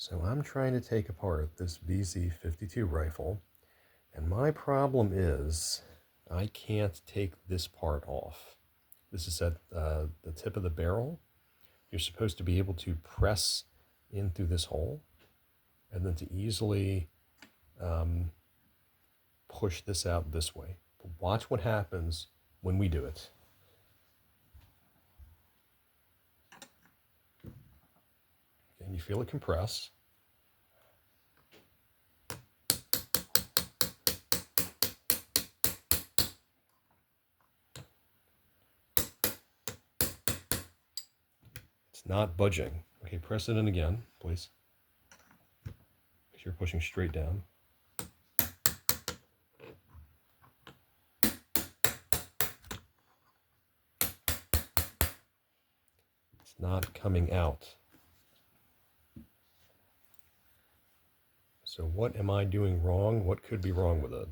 So I'm trying to take apart this VZ52 rifle, and my problem is I can't take this part off. This is at the tip of the barrel. You're supposed to be able to press in through this hole and then to easily push this out this way. But watch what happens when we do it. And you feel it compress. It's not budging. Okay, press it in again, please. Because you're pushing straight down. It's not coming out. So what am I doing wrong? What could be wrong with it?